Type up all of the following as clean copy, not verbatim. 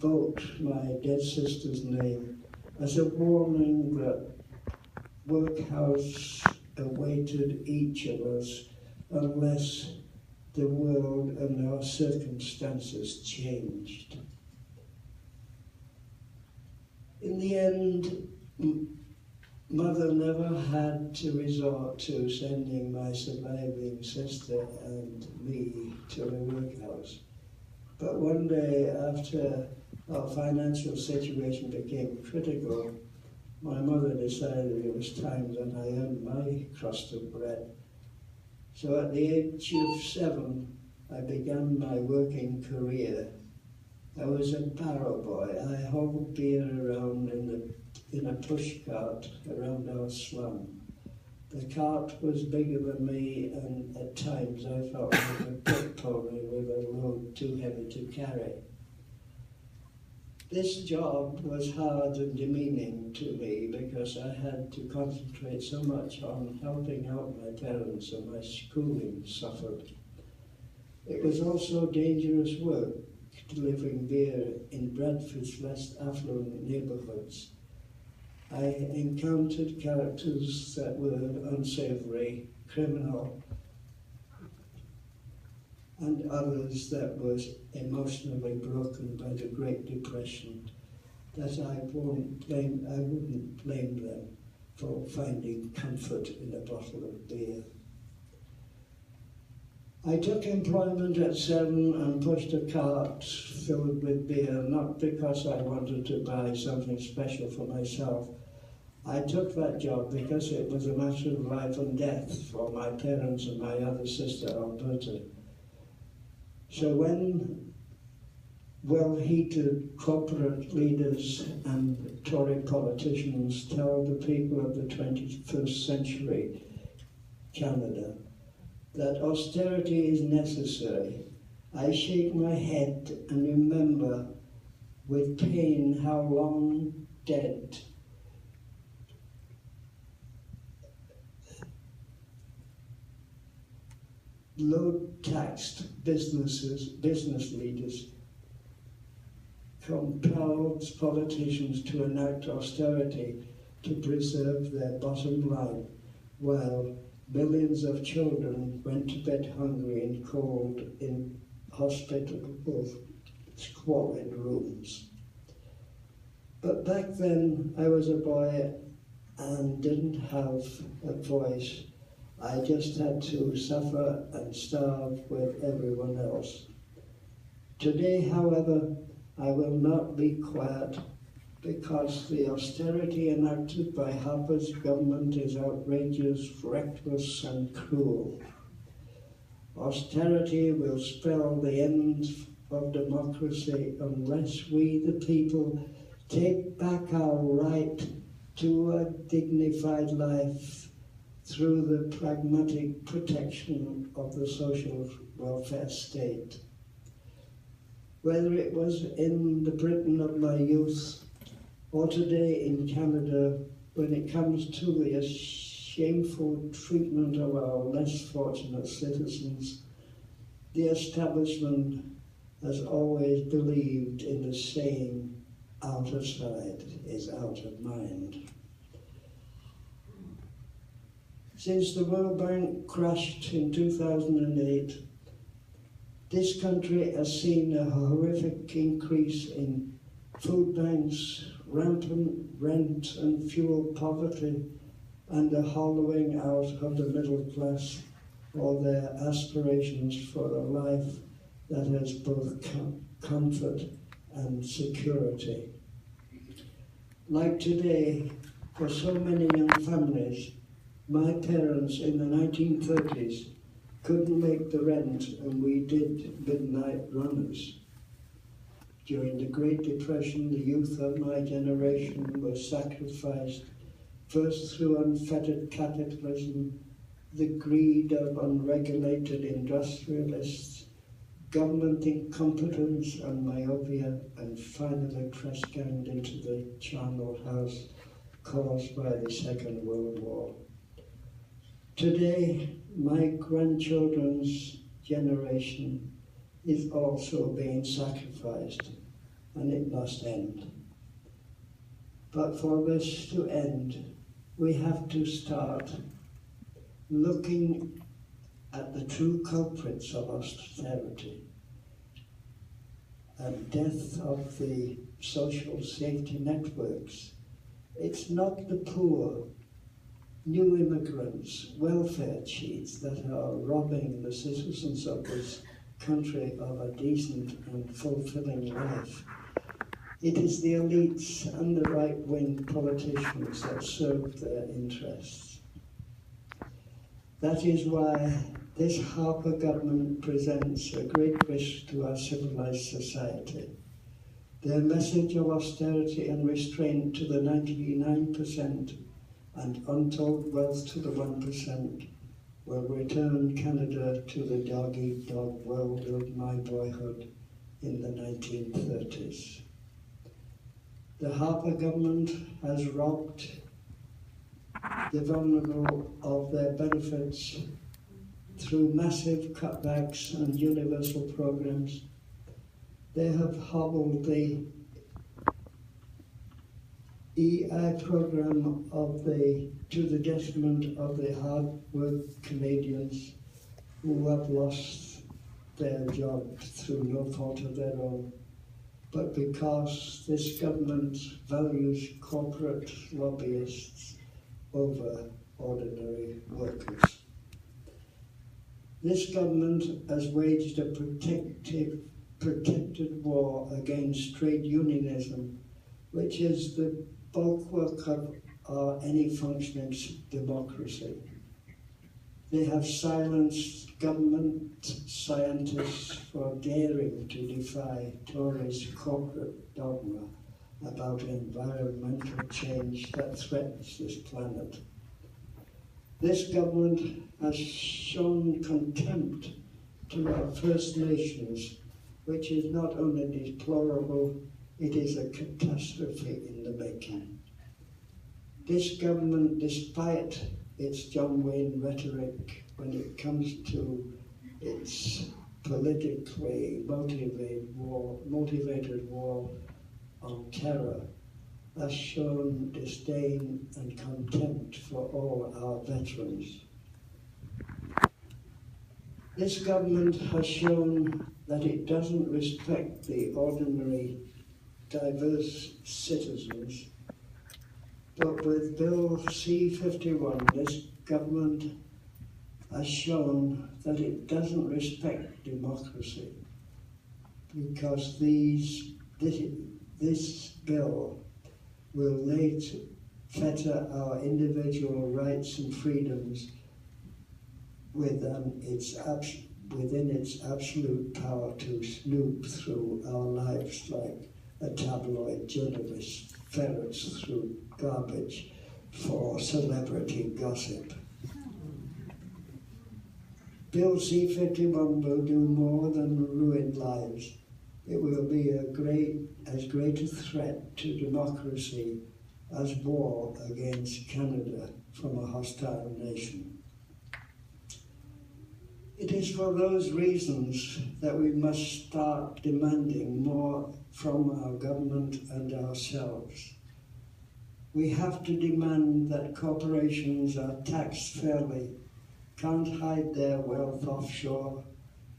invoke my dead sister's name as a warning that workhouse awaited each of us unless the world and our circumstances changed. In the end, Mother never had to resort to sending my surviving sister and me to the workhouse. But one day, after our financial situation became critical, my mother decided it was time that I earned my crust of bread. So at the age of 7, I began my working career. I was a barrow boy. I hauled beer around in a push cart around our slum. The cart was bigger than me, and at times I felt like a brick pony with a load too heavy to carry. This job was hard and demeaning to me because I had to concentrate so much on helping out my parents, and my schooling suffered. It was also dangerous work, delivering beer in Bradford's less affluent neighbourhoods. I encountered characters that were unsavoury, criminal, and others that was emotionally broken by the Great Depression, that I wouldn't blame them for finding comfort in a bottle of beer. I took employment at 7 and pushed a cart filled with beer, not because I wanted to buy something special for myself. I took that job because it was a matter of life and death for my parents and my other sister, Alberta. So when well-heated corporate leaders and Tory politicians tell the people of the 21st century Canada that austerity is necessary, I shake my head and remember with pain how long dead low-taxed business leaders compelled politicians to enact austerity to preserve their bottom line, while millions of children went to bed hungry and cold in hospitable, squalid rooms. But back then, I was a boy and didn't have a voice. I just had to suffer and starve with everyone else. Today, however, I will not be quiet, because the austerity enacted by Harper's government is outrageous, reckless, and cruel. Austerity will spell the end of democracy unless we, the people, take back our right to a dignified life through the pragmatic protection of the social welfare state. Whether it was in the Britain of my youth or today in Canada, when it comes to the shameful treatment of our less fortunate citizens, the establishment has always believed in the saying, "Out of sight is out of mind." Since the World Bank crashed in 2008, this country has seen a horrific increase in food banks, rampant rent and fuel poverty, and the hollowing out of the middle class or their aspirations for a life that has both comfort and security. Like today, for so many young families, my parents in the 1930s couldn't make the rent, and we did midnight runners. During the Great Depression, the youth of my generation was sacrificed, first through unfettered capitalism, the greed of unregulated industrialists, government incompetence and myopia, and finally press-ganged into the charnel house caused by the Second World War. Today, my grandchildren's generation is also being sacrificed, and it must end. But for this to end, we have to start looking at the true culprits of austerity and death of the social safety networks. It's not the poor, new immigrants, welfare cheats that are robbing the citizens of this country of a decent and fulfilling life. It is the elites and the right-wing politicians that serve their interests. That is why this Harper government presents a great risk to our civilized society. Their message of austerity and restraint to the 99% and untold wealth to the 1% will return Canada to the dog-eat-dog world of my boyhood in the 1930s. The Harper government has robbed the vulnerable of their benefits through massive cutbacks and universal programs. They have hobbled the EI program to the detriment of the hard-worked Canadians who have lost their jobs through no fault of their own, but because this government values corporate lobbyists over ordinary workers. This government has waged a protected war against trade unionism, which is the bulwark of any functioning democracy. They have silenced government scientists for daring to defy Tories' corporate dogma about environmental change that threatens this planet. This government has shown contempt to our First Nations, which is not only deplorable, it is a catastrophe in the making. This government, despite its John Wayne rhetoric when it comes to its politically motivated war on terror, has shown disdain and contempt for all our veterans. This government has shown that it doesn't respect the ordinary, diverse citizens, but with Bill C-51, this government has shown that it doesn't respect democracy, because this bill will fetter our individual rights and freedoms within its absolute power to snoop through our lives like a tabloid journalist ferrets through garbage for celebrity gossip. Bill C-51 will do more than ruin lives. It will be as great a threat to democracy as war against Canada from a hostile nation. It is for those reasons that we must start demanding more from our government and ourselves. We have to demand that corporations are taxed fairly, can't hide their wealth offshore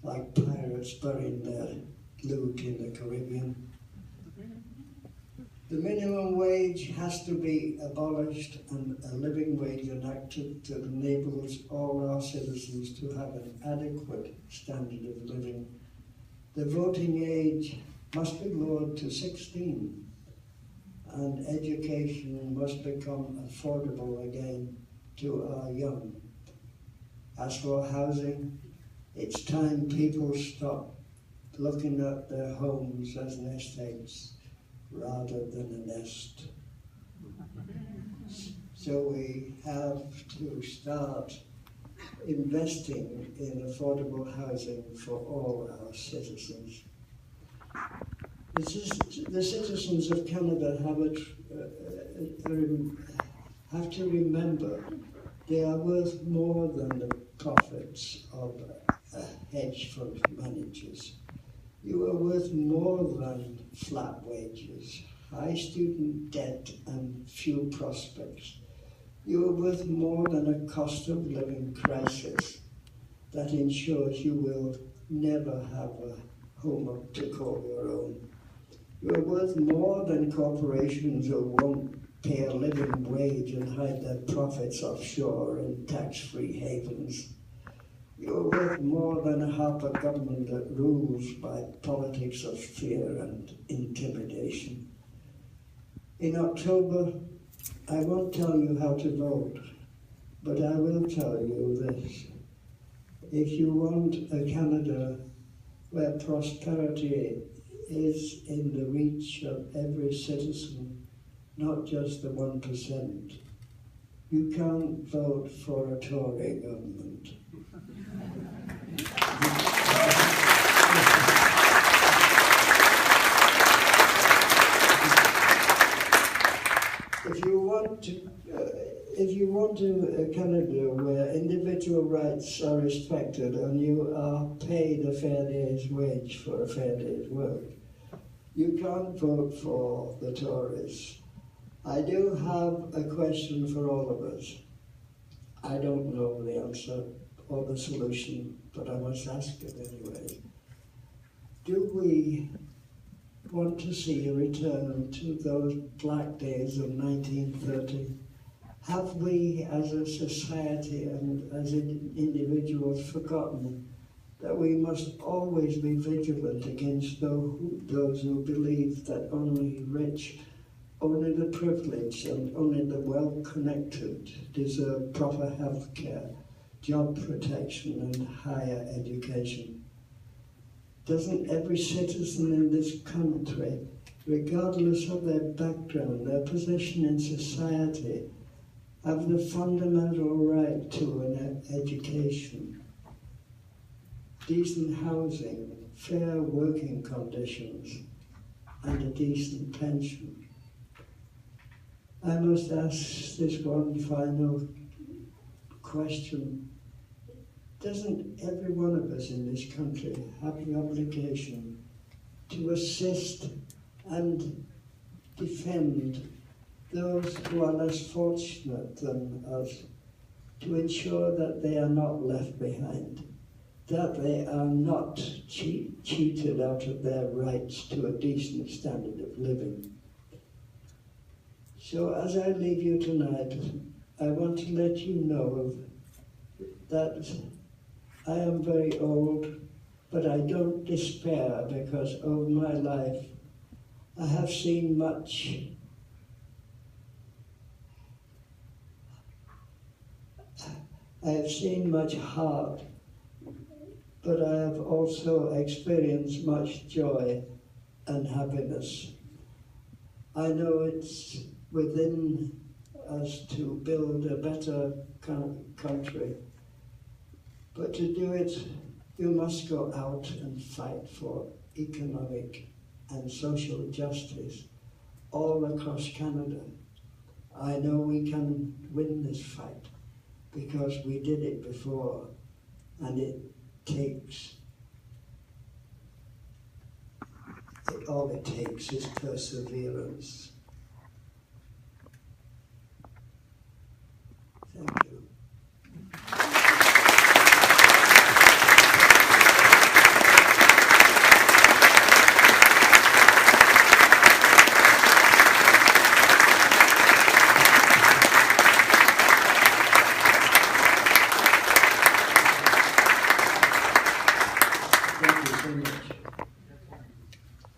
like pirates burying their loot in the Caribbean. The minimum wage has to be abolished and a living wage enacted that enables all our citizens to have an adequate standard of living. The voting age must be lowered to 16, and education must become affordable again to our young. As for housing, it's time people stop looking at their homes as nest eggs rather than a nest. So we have to start investing in affordable housing for all our citizens. The citizens of Canada have to remember they are worth more than the profits of hedge fund managers. You are worth more than flat wages, high student debt and few prospects. You are worth more than a cost of living crisis that ensures you will never have a home to call your own. You are worth more than corporations who won't pay a living wage and hide their profits offshore in tax-free havens. You are worth more than a Harper government that rules by politics of fear and intimidation. In October, I won't tell you how to vote, but I will tell you this. If you want a Canada where prosperity is in the reach of every citizen, not just the 1%, you can't vote for a Tory government. If you want a Canada where individual rights are respected and you are paid a fair day's wage for a fair day's work, you can't vote for the Tories. I do have a question for all of us. I don't know the answer or the solution, but I must ask it anyway. Do we want to see a return to those black days of 1930? Have we as a society and as individuals forgotten that we must always be vigilant against those who believe that only rich, only the privileged and only the well-connected deserve proper health care, job protection and higher education? Doesn't every citizen in this country, regardless of their background, their position in society, have the fundamental right to an education, decent housing, fair working conditions, and a decent pension? I must ask this one final question. Doesn't every one of us in this country have the obligation to assist and defend those who are less fortunate than us, to ensure that they are not left behind, that they are not cheated out of their rights to a decent standard of living? So as I leave you tonight, I want to let you know that I am very old, but I don't despair, because over my life I have seen much. I have seen much heart, but I have also experienced much joy and happiness. I know it's within us to build a better country, but to do it, you must go out and fight for economic and social justice all across Canada. I know we can win this fight, because we did it before, and all it takes is perseverance. Thank you. Thank you so much.